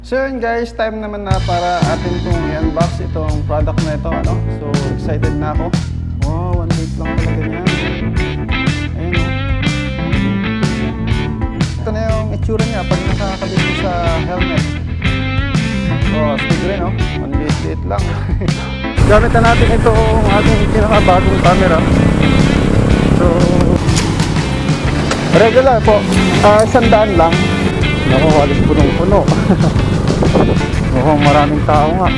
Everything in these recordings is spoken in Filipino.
So yun guys, time naman na para atin itong i-unbox itong product na ito, ano? So excited na ako. Wow, 1 week lang talaga niya. Ayun o. Ito na yung itsura niya pag nakakabit mo sa helmet. Oh, stick rin o. Ang liit lang. Gamit na natin itong ating pinakabagong camera. So, regular po. 100 lang. Naku, halos punong-puno. Mukhang maraming tao nga.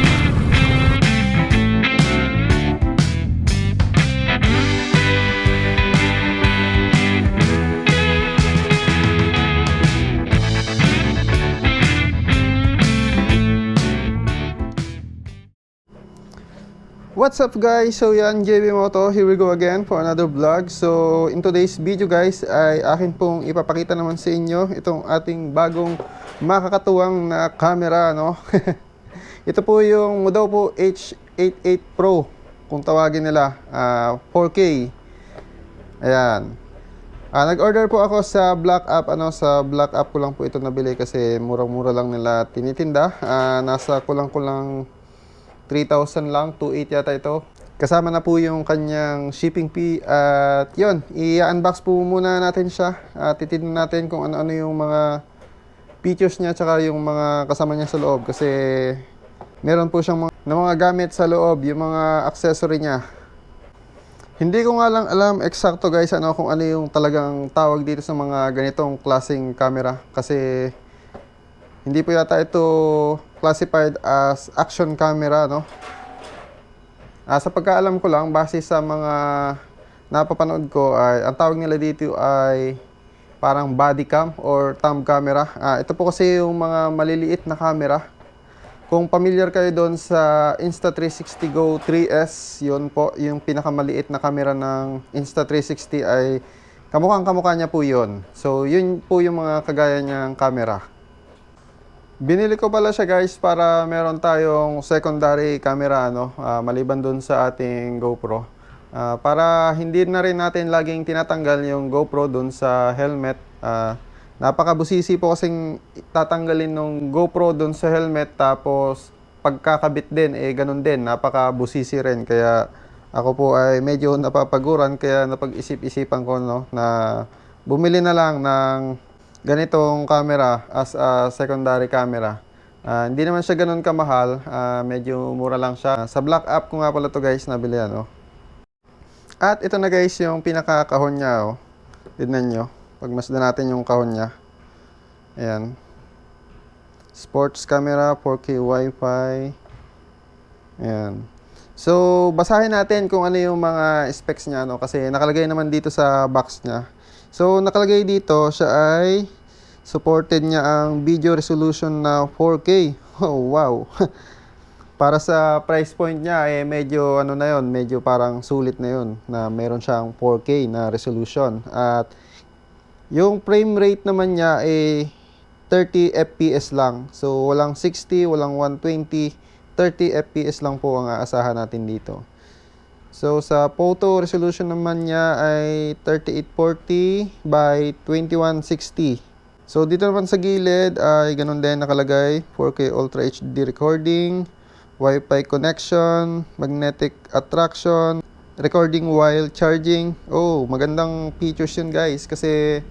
What's up guys? So yan, JB Moto, here we go again for another vlog. So in today's video guys, ay akin pong ipapakita naman sa inyo itong ating bagong makakatuwang na camera, no? Ito po yung Modopo H88 Pro, kung tawagin nila, 4K. Ayan. Nag-order po ako sa Black App, sa Black App ko lang po ito nabili kasi murang-mura lang nila tinitinda. Nasa kulang-kulang 3,000 lang, 2,800 yata ito. Kasama na po yung kanyang shipping fee. At yun, i-unbox po muna natin siya. Titignan natin kung ano-ano yung mga features niya tsaka yung mga kasama niya sa loob. Kasi meron po siyang mga gamit sa loob, yung mga accessory niya. Hindi ko nga lang alam eksakto guys kung ano yung talagang tawag dito sa mga ganitong klaseng camera. Kasi hindi po yata ito classified as action camera, no? Sa pagkaalam ko lang, base sa mga napapanood ko, ay ang tawag nila dito ay parang body cam or thumb camera. Ito po kasi yung mga maliliit na camera. Kung familiar kayo doon sa Insta360 Go 3S, yun po, yung pinakamaliit na camera ng Insta360 ay kamukhang-kamukha niya po yun. So, yun po yung mga kagaya niyang camera. Binili ko pala siya guys para meron tayong secondary camera, maliban dun sa ating GoPro. Para hindi na rin natin laging tinatanggal yung GoPro dun sa helmet. Napakabusisi po kasing tatanggalin ng GoPro dun sa helmet, tapos pagkakabit din, ganun din, napakabusisi rin. Kaya ako po ay medyo napapaguran, kaya napag-isip-isipan ko na bumili na lang ng ganitong camera as a secondary camera. Hindi naman siya ganun kamahal, medyo mura lang siya. Sa Black App ko nga pala to guys nabili, At ito na guys yung pinaka-kahon niya, Tignan nyo, pagmasdan natin yung kahon niya. Ayan. Sports camera, 4K Wi-Fi. Ayan. So, basahin natin kung ano yung mga specs niya, kasi nakalagay naman dito sa box niya. So, nakalagay dito, siya ay supported niya ang video resolution na 4K. Oh, wow. Para sa price point niya, medyo na yun, medyo parang sulit na yun, na meron siyang 4K na resolution. At yung frame rate naman niya 30 FPS lang. So, walang 60, walang 120, 30 FPS lang po ang aasahan natin dito. So, sa photo resolution naman niya ay 3840 by 2160. So, dito naman sa gilid ay ganun din nakalagay, 4K Ultra HD recording, Wi-Fi connection, magnetic attraction, recording while charging. Oh, magandang features yun guys, kasi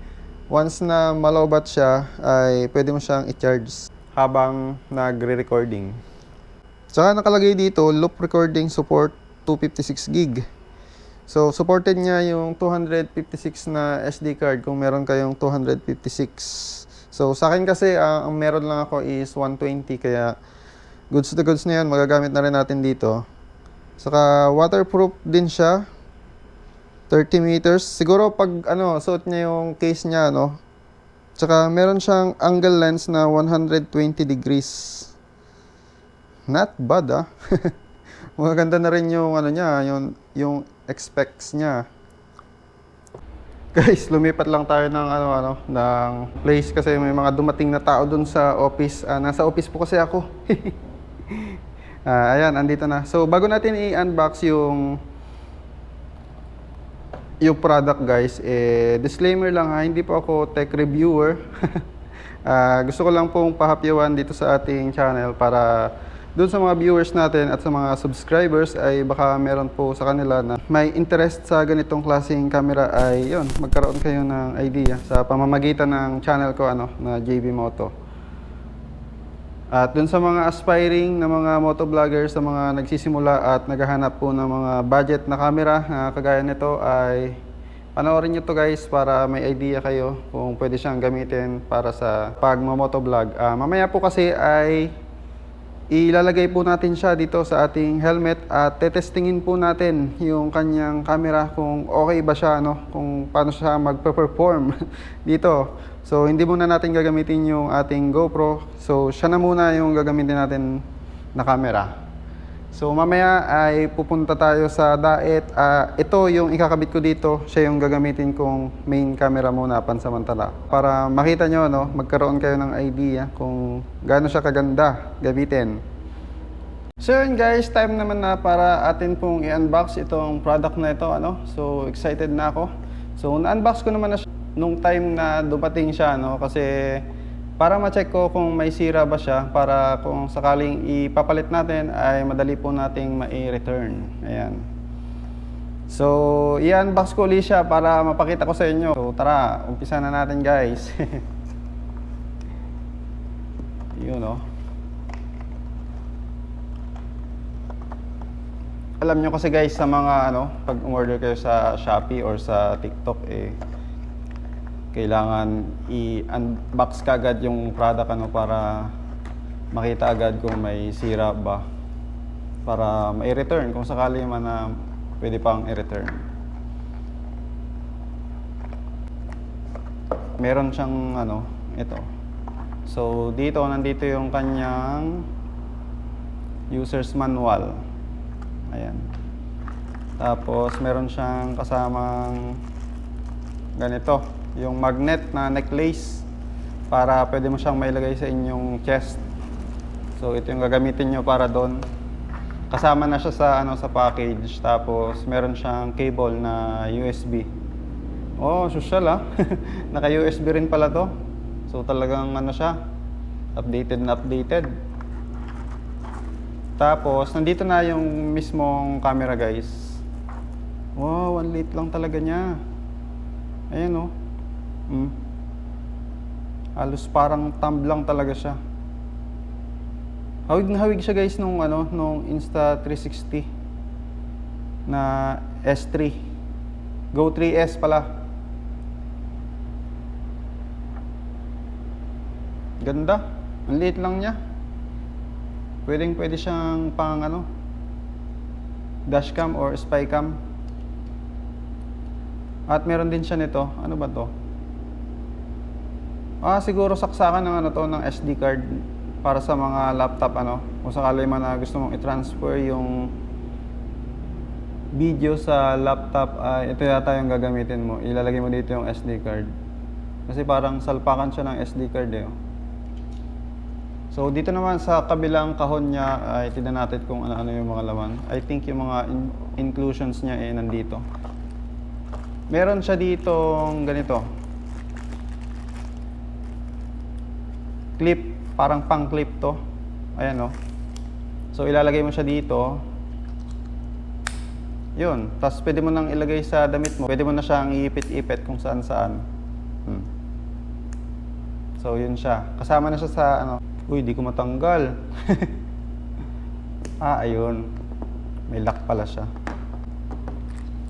once na malobat siya, ay pwede mo siyang i-charge habang nagre-recording. Saka nakalagay dito, loop recording support 256 gig. So, supported niya yung 256 na SD card kung meron kayong 256. So, sa akin kasi, ang meron lang ako is 120, kaya goods to goods na yan, magagamit na rin natin dito. Saka, waterproof din siya. 30 meters. Siguro pag, suot niya yung case niya, Saka, meron siyang angle lens na 120 degrees. Not bad, Maganda na rin yung niya, yung specs niya. Guys, lumipat lang tayo ng ng place kasi may mga dumating na tao dun sa office. Nasa office po kasi ako. Ayan, andito na. So, bago natin i-unbox yung product guys, disclaimer lang hindi po ako tech reviewer. Gusto ko lang pong pahapyawan dito sa ating channel para doon sa mga viewers natin at sa mga subscribers ay baka meron po sa kanila na may interest sa ganitong klaseng camera ay yun, magkaroon kayo ng idea sa pamamagitan ng channel ko na JB Moto. At dun sa mga aspiring na mga motovloggers, sa mga nagsisimula at naghahanap po ng mga budget na camera na kagaya nito ay panoorin nyo to guys para may idea kayo kung pwede siyang gamitin para sa pag-motovlog. Mamaya po kasi ay ilalagay po natin siya dito sa ating helmet at tetestingin po natin yung kanyang camera kung okay ba siya, kung paano siya magpe-perform dito. So hindi muna natin gagamitin yung ating GoPro. So siya na muna yung gagamitin natin na camera. So mamaya ay pupunta tayo sa Daet. Ito yung ikakabit ko dito. Siya yung gagamitin kong main camera muna pansamantala. Para makita nyo, magkaroon kayo ng idea kung gaano siya kaganda gamitin. So yun guys, time naman na para atin pong i-unbox itong product na ito. So excited na ako. So na-unbox ko naman na siya nung time na dumating siya. Kasi para ma-check ko kung may sira ba siya, para kung sakaling ipapalit natin ay madali po nating mai-return. Ayan. So, i-unbox ko ulit siya para mapakita ko sa inyo. So, tara, umpisa na natin guys. Yun Alam nyo kasi guys sa mga pag umorder kayo sa Shopee or sa TikTok kailangan i-unbox ka agad yung product para makita agad kung may sira ba para mai-return kung sakali man na pwede pang i-return. Meron siyang ito. So dito nandito yung kanyang user's manual. Ayan. Tapos meron siyang kasamang ganito, yung magnet na necklace para pwede mo siyang mailagay sa inyong chest. So ito yung gagamitin nyo para doon. Kasama na siya sa package. Tapos meron siyang cable na USB. Oh, social Naka USB rin pala to. So talagang siya, updated na updated. Tapos nandito na yung mismong camera guys. Wow, ang liit lang talaga niya. Ayan halos parang thumb lang talaga siya. Hawig na hawig siya guys nung Insta360 na S3. Go 3S pala. Ganda. Ang liit lang niya. Pwede siyang pang dashcam or spycam. At meron din siya nito. Ano ba to? Siguro saksakan ng ng SD card para sa mga laptop kung sakali man na gusto mong i-transfer yung video sa laptop, ito yata yung gagamitin mo. Ilalagay mo dito yung SD card. Kasi parang salpakan siya ng SD card So dito naman sa kabilang kahon niya ay tignan natin kung ano yung mga laman. I think yung mga inclusions niya nandito. Meron siya ditong ganito. Clip, parang pang clip to. Ayan So ilalagay mo siya dito. Yun, tapos pwede mo nang ilagay sa damit mo. Pwede mo na siyang iipit-ipit kung saan-saan. So yun siya. Kasama na siya sa Uy, di ko matanggal. Ayun. May lock pala siya.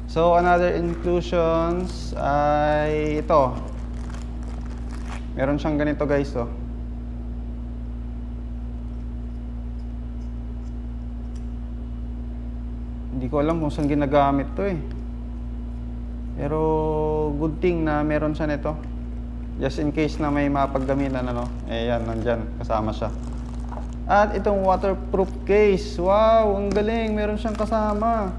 So another inclusions ay ito. Meron siyang ganito guys Hindi ko alam kung saan ginagamit to Pero good thing na meron siya nito. Just in case na may mapaggamitan yan, nandyan, kasama siya. At itong waterproof case. Wow, ang galing, meron siyang kasama.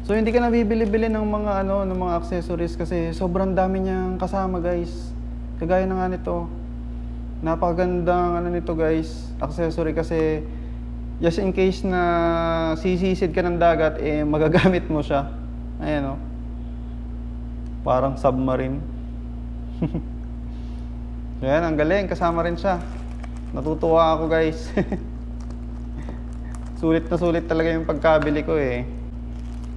So hindi ka na bibili-bili ng mga ng mga accessories kasi sobrang dami niyang kasama guys. Kagaya na nga nito. Napakagandang nito guys, accessory kasi just in case na sisisid ka ng dagat magagamit mo siya. Ayan Parang submarine. Yan, ang galing. Kasama rin siya. Natutuwa ako guys. Sulit na sulit talaga yung pagkabili ko eh.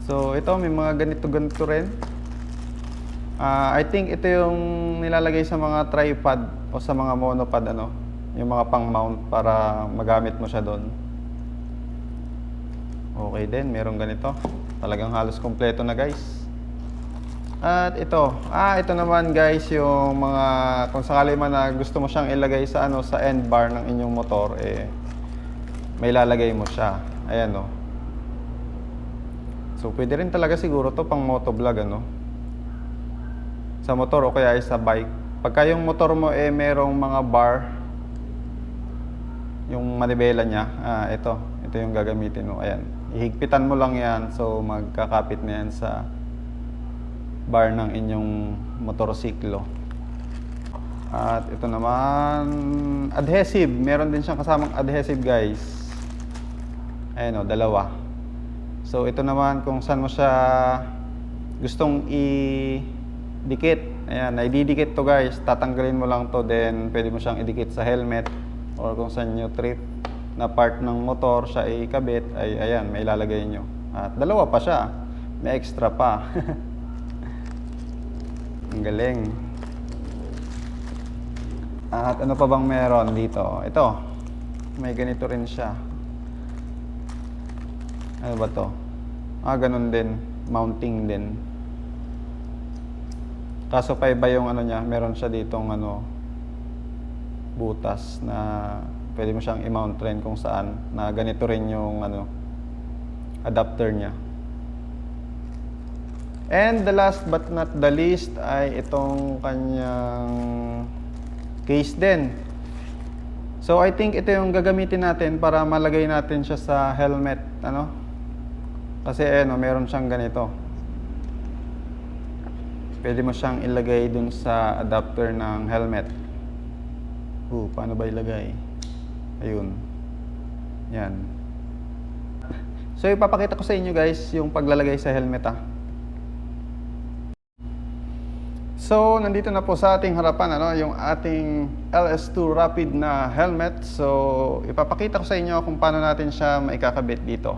So ito, may mga ganito-ganito rin. I think ito yung nilalagay sa mga tripod o sa mga monopod, ano, yung mga pang mount para magamit mo siya doon. Okay din, merong ganito. Talagang halos kompleto na guys. At ito, ito naman guys yung mga, kung sakali man na gusto mo siyang ilagay sa ano, sa end bar ng inyong motor, eh may lalagay mo siya. Ayan oh. So pwede rin talaga siguro to pang motovlog, ano, sa motor o kaya ay sa bike. Pagka yung motor mo eh merong mga bar, yung manibela niya, ito yung gagamitin mo. Ayan, ihigpitan mo lang yan, so magkakapit na yan sa bar ng inyong motorsiklo. At ito naman, adhesive. Meron din siyang kasamang adhesive guys. Ayan o, dalawa. So ito naman kung saan mo siya gustong idikit. Ayan, naididikit to guys. Tatanggalin mo lang to, then pwede mo siyang idikit sa helmet or kung saan nyo trip na part ng motor siya ikabit, ay ayan, may ilalagay nyo. At dalawa pa siya. May extra pa. Ang galing. At ano pa bang meron dito? Ito. May ganito rin siya. Ano ba to? Ganun din. Mounting din. Kaso pa iba yung ano niya. Meron siya ditong ano, butas na pwede mo siyang i-mount rin kung saan. Na ganito rin yung ano, adapter niya. And the last but not the least ay itong kanyang case din. So I think ito yung gagamitin natin para malagay natin siya sa helmet, ano? Kasi ano, meron siyang ganito. Pwede mo siyang ilagay dun sa adapter ng helmet. Paano ba ilagay? Ayun. Yan. So ipapakita ko sa inyo guys yung paglalagay sa helmet So, nandito na po sa ating harapan ano, yung ating LS2 Rapid na helmet. So, ipapakita ko sa inyo kung paano natin siya maikakabit dito.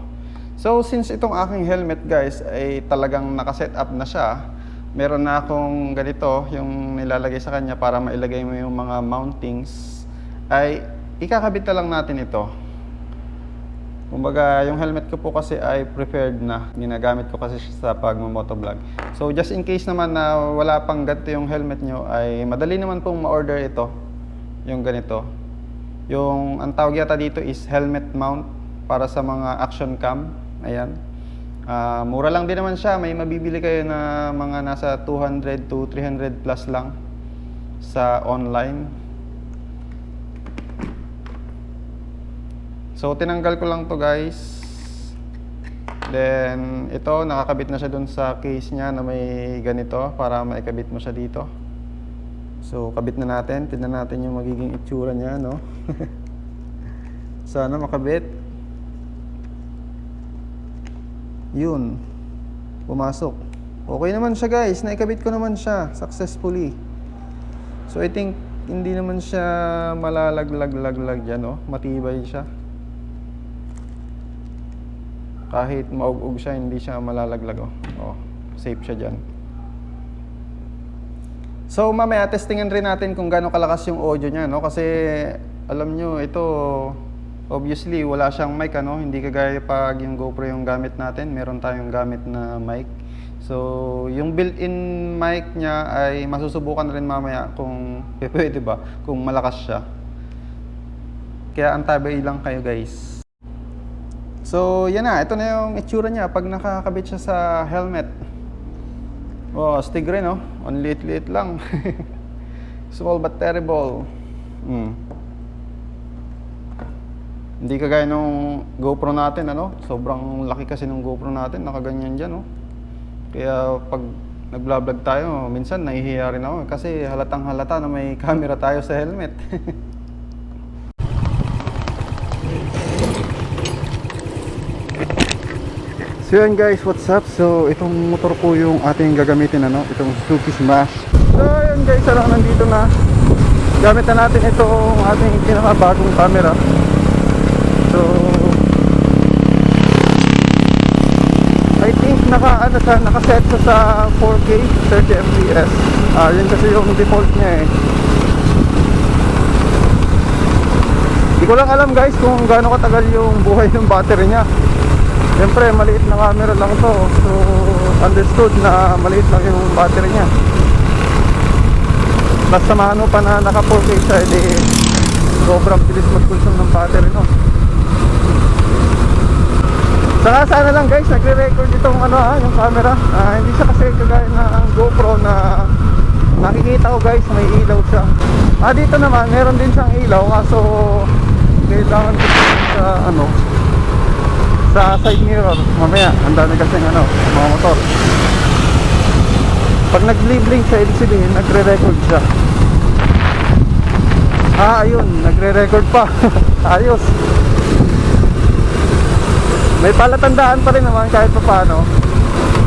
So, since itong aking helmet guys ay talagang nakaset up na siya, meron na akong ganito, yung nilalagay sa kanya para mailagay mo yung mga mountings, ay ikakabit na lang natin ito. Kumbaga, yung helmet ko po kasi ay prepared na. Ginagamit ko kasi sa pag-motovlog. So, just in case naman na wala pang ganito yung helmet nyo, ay madali naman pong ma-order ito. Yung ganito. Yung, ang tawag yata dito is helmet mount para sa mga action cam. Ayan. Mura lang din naman siya. May mabibili kayo na mga nasa 200 to 300 plus lang sa online. So, tinanggal ko lang to guys. Then, ito, nakakabit na siya dun sa case niya na may ganito para maikabit mo siya dito. So, kabit na natin. Tignan natin yung magiging itsura niya, no? Sana makabit. Yun. Pumasok. Okay naman siya guys. Naikabit ko naman siya successfully. So, I think hindi naman siya malalaglag dyan, no? Matibay siya. Kahit maug-ug siya, hindi siya malalaglag. Safe siya dyan. So, mamaya testingan rin natin kung gaano kalakas yung audio niya, no? Kasi, alam nyo, ito, obviously, wala siyang mic, ano? Hindi kagaya pag yung GoPro yung gamit natin. Meron tayong gamit na mic. So, yung built-in mic niya ay masusubukan rin mamaya kung pwede ba, kung malakas siya. Kaya antabay lang kayo, guys. So, yan na. Ito na yung itsura niya pag nakakabit siya sa helmet. Astig rin, no? Ang liit-liit lang. Small but terrible. Hindi kagaya nung GoPro natin, ano? Sobrang laki kasi nung GoPro natin. Nakaganyan dyan, no? Kaya pag nag-vlog tayo, minsan nahihiya rin ako. Kasi halatang halata na may camera tayo sa helmet. So yan guys, what's up? So itong motor po yung ating gagamitin, ano, itong Suzuki Smash. So yan guys, nandito na. gamit na natin itong ating pinakabagong camera. So I think nakaset siya sa 4K 30 fps. Yun kasi yung default niya eh. Hindi ko lang alam guys kung gaano katagal yung buhay ng battery niya. Siyempre maliit na camera lang to, so understood na maliit lang yung battery niya. Basta maano pa na naka 4K siya, edi sobrang bilis mag-consume ng battery, no? Saka sana lang guys, nagre-record itong yung camera. Hindi siya kasi kagaya ng GoPro na nakikita ko guys, may ilaw siya. Dito naman, meron din siyang ilaw, kaso kailangan ko sa sa side mirror. Mamaya, ang dami kasing mga motor. Pag nag-blink siya, ibig sabihin, nagre-record siya. Ayun, nagre-record pa. Ayos. May palatandaan pa rin naman kahit pa paano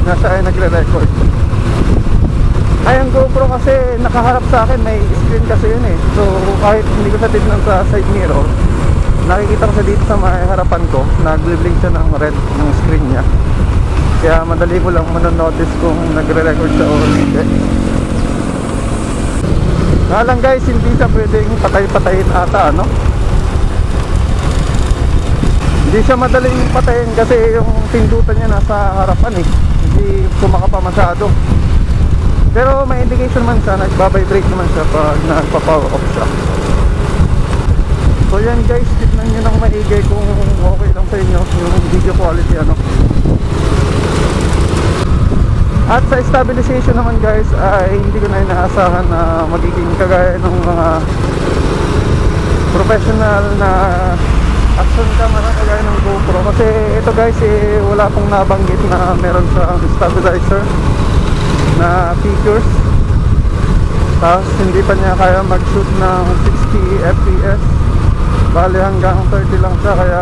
na siya ay nagre-record. Ang GoPro kasi nakaharap sa akin, may screen kasi yun eh. So kahit hindi ko sa tignan sa side mirror, nakikita ko sa dito sa may harapan ko, nag-blink siya ng red ng screen niya. Kaya madali ko lang manonotice kung nagre-record siya o hindi. Nga lang guys, hindi siya pwedeng patay-patayin ata, Hindi siya madaling patayin kasi yung pindutan niya nasa harapan eh. Hindi kumaka pa masyado. Pero may indication naman siya, nagbabibrate naman siya pag nagpa-power off siya. So yan guys, tignan nyo ng maigay kung okay lang sa inyo yung video quality At sa stabilization naman guys, ay hindi ko na inaasahan na magiging kagaya ng mga professional na action camera kagaya ng GoPro. Kasi ito guys, wala pong nabanggit na meron siyang stabilizer na features. Tapos hindi pa niya kaya mag-shoot ng 60 fps. Bali hanggang 30 lang siya, kaya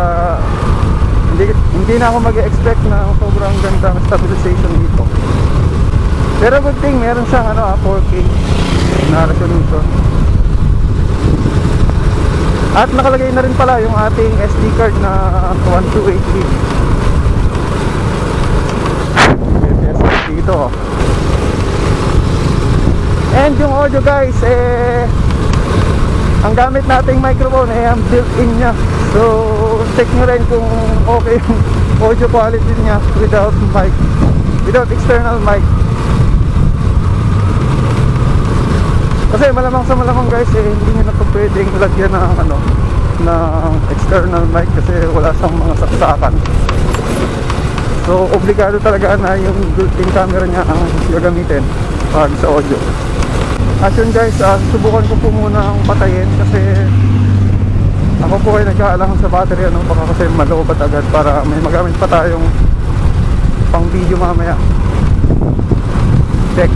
hindi na ako mag-expect na sobrang gandang stabilization dito. Pero good thing meron siyang 4K na resolution. At nakalagay na rin pala yung ating SD card na 128GB. Dito. And yung audio guys, ang gamit nating microphone ang built-in niya. So check nyo rin kung okay yung audio quality niya without mic, without external mic. Kasi malamang sa malamang guys, hindi nyo na ito pwedeng lagyan ng external mic kasi wala siyang mga saksakan. So obligado talaga na yung built-in camera niya ang gagamitin pag sa audio. At yun guys, subukan ko po muna ang patayin kasi ako po ay nag-aalangan sa battery baka kasi malobat agad para may magamit pa tayong pang video mamaya. Check.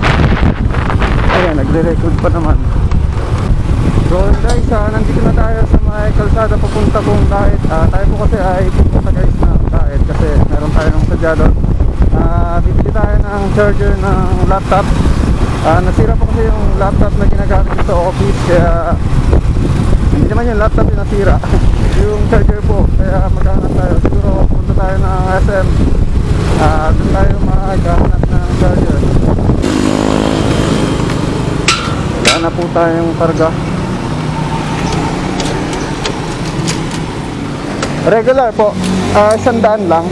Ayan, nagre-record pa naman. So guys, nandito na tayo sa may kalsada papunta pong Daet. Tayo po kasi ay pupunta guys ng Daet kasi meron tayong sadya doon. Bibili tayo ng charger ng laptop. Nasira po kasi yung laptop na ginagamit ko sa office, kaya hindi naman yung laptop yung nasira. Yung charger po, kaya maghanap tayo. Siguro punta tayo ng SM, doon tayo maghanap ng charger. Wala na po tayong karga. Regular po, 100 lang.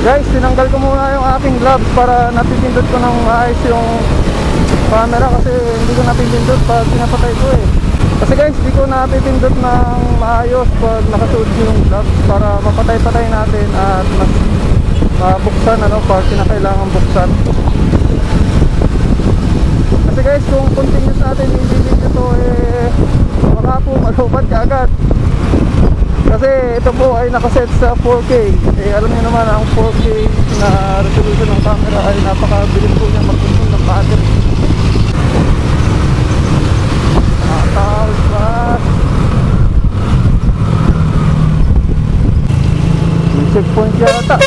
Guys, tinanggal ko muna yung aking gloves para napipindot ko ng maayos yung camera kasi hindi ko napipindot pag pinapatay ko eh. Kasi guys, hindi ko napipindot ng maayos pag nakasuot yung gloves para mapatay-patay natin at mas mabuksan pag kinakailangan buksan. Kasi guys, kung continuous natin yung video ito baka po malubat ka agad. Kasi ito po ay nakaset sa 4K. Alam niyo naman ang 4K na resolution ng camera ay napakabilis po niya mag-consume ng battery. Nakatawag pa. May checkpoint yata.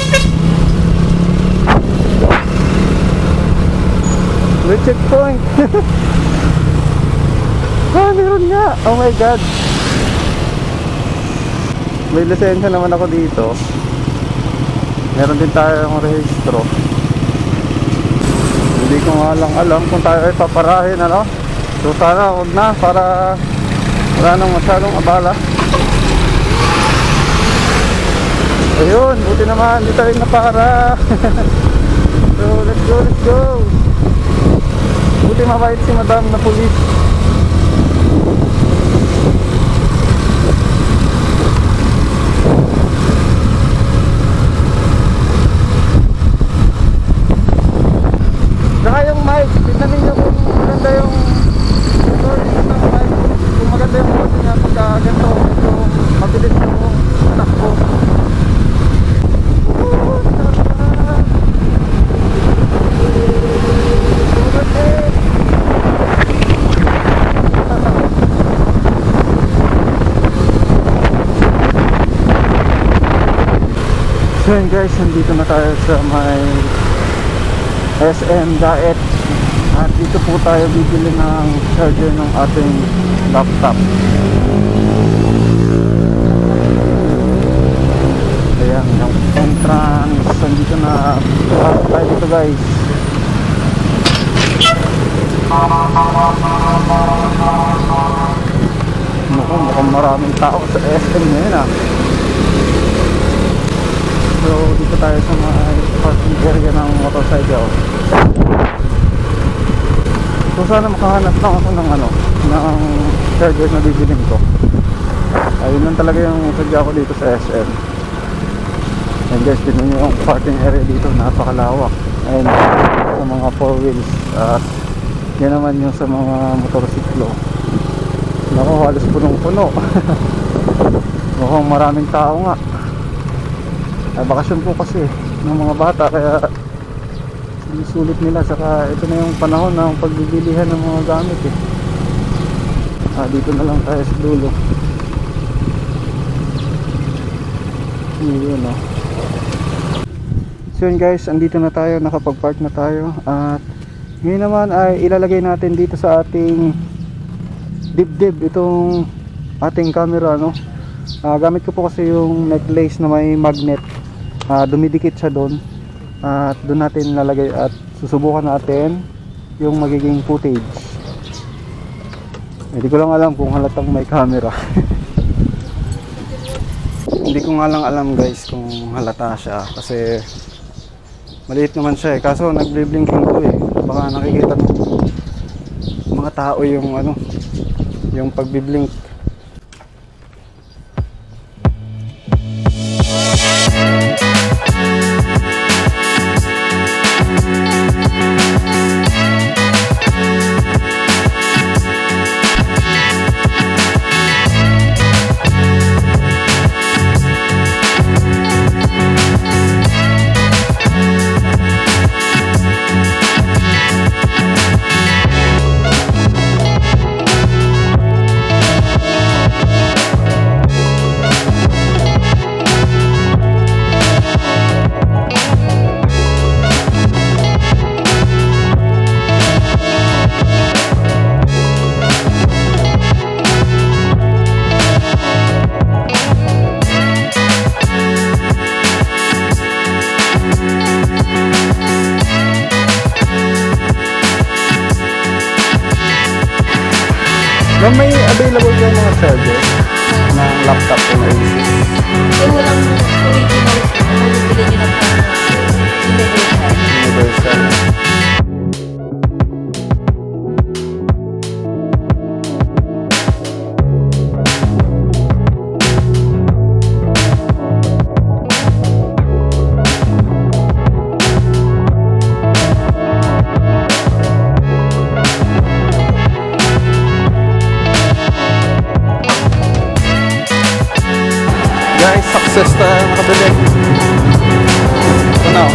May checkpoint. Ah, meron nga. Oh my god. May lisensya naman ako dito. Meron din tayong rehistro. Hindi ko nga lang alam kung tayo ay paparahin, ano. So sana huwag na, para wala nang masyadong abala. Ayun, buti naman, hindi tayo napara. So let's go, let's go. Buti mabait si madam na pulis. Saka yung mic, tignan ninyo kung maganda yung storage ng mic. Kung maganda yung boses niya pagka ganito, medyo mabilis yung takbo. So yun guys, nandito na tayo sa may SM Daet. At dito po tayo bibili ng charger ng ating laptop. Ayan, yung entrance. Nandito na tayo dito guys. Mukhang maraming tao sa SM ngayon ah. So dito tayo sa mga parking area ng motorcycle. So sana makahanap lang ako ng ng charger na bibilin ko. Ayun lang talaga yung sadya ko dito sa SM. And guys, tignan nyo yung parking area dito, napakalawak. And sa mga 4 wheels at yan naman yung sa mga motorsiklo. Naku, halos punong-puno. Mukhang maraming tao nga. Ay, bakasyon po kasi ng mga bata, kaya sinusulit nila. Saka ito na yung panahon ng pagbibilihan ng mga gamit eh. Dito na lang tayo sa dulo. Yun oh. So yun guys, andito na tayo, nakapag-park na tayo. At ngayon naman ay ilalagay natin dito sa ating dibdib itong ating camera, no? Gamit ko po kasi yung necklace na may magnet. Dumidikit siya doon. At doon natin lalagay at susubukan natin yung magiging footage. Hindi ko lang alam kung halatang may camera. Hindi ko nga lang alam guys kung halata siya kasi maliit naman siya eh. Kaso nagbe-blinking ko eh. Baka nakikita ng mga tao yung yung pagbiblink. May available kayo mga charger ng laptop o na AC? Yung walang original po, bibili nyo na po Universal. Guys, success tayo nakabili. Ito na oh.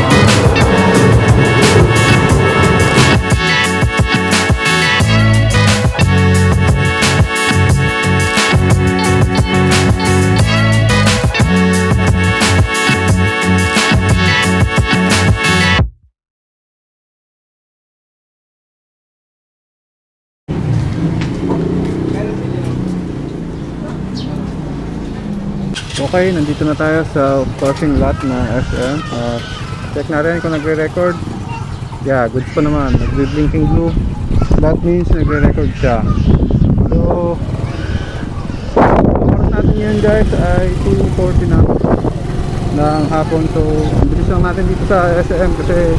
Okay, nandito na tayo sa parking lot na SM. Check natin kung nagre-record. Yeah, goods pa naman. Nagbe-blinking blue. That means nagre-record siya. So, oras natin yun guys ay 2:40 na ng hapon. So, bilis lang natin dito sa SM kasi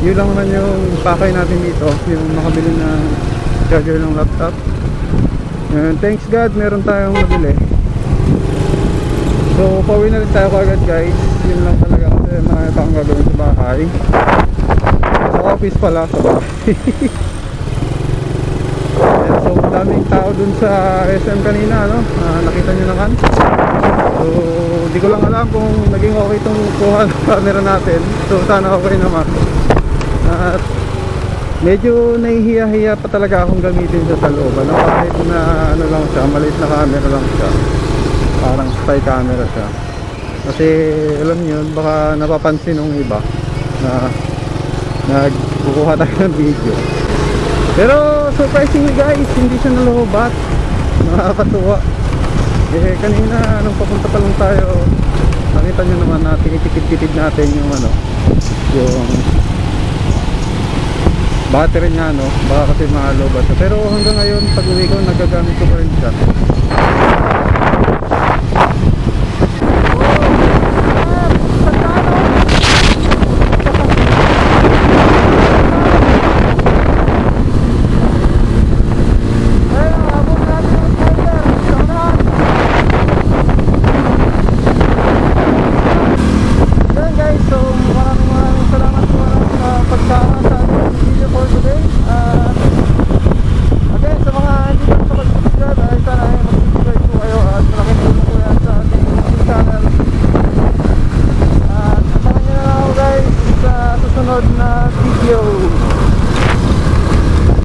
yun lang naman yung pakay natin dito. Yung makabili ng charger ng laptop. And thanks God, meron tayong nabili. So, pauwi na rin tayo agad guys. Yun lang talaga kasi marami pa akong gagawin sa bahay. Sa office pala, sa bahay. And so, daming tao dun sa SM kanina, no? Nakita nyo naman. So, di ko lang alam kung naging okay itong kuha ng camera natin. So, sana okay naman. At medyo nahihiya-hiya pa talaga akong gamitin sa loob. Ano, kahit na ano lang siya, maliit na camera lang siya. Parang spy camera siya. Kasi alam niyo, baka napapansin ng iba na nagkukuha tayo ng video. Pero surprisingly guys, hindi siya nalobat. Nakakatuwa. Eh kanina nung papunta pa lang tayo, nakita nyo naman na tinitipid-tipid natin yung ano, yung battery niya, no? Baka kasi mahalo ba siya. Pero hanggang ngayon pag uwi ko nagagamit ko pa rin siya.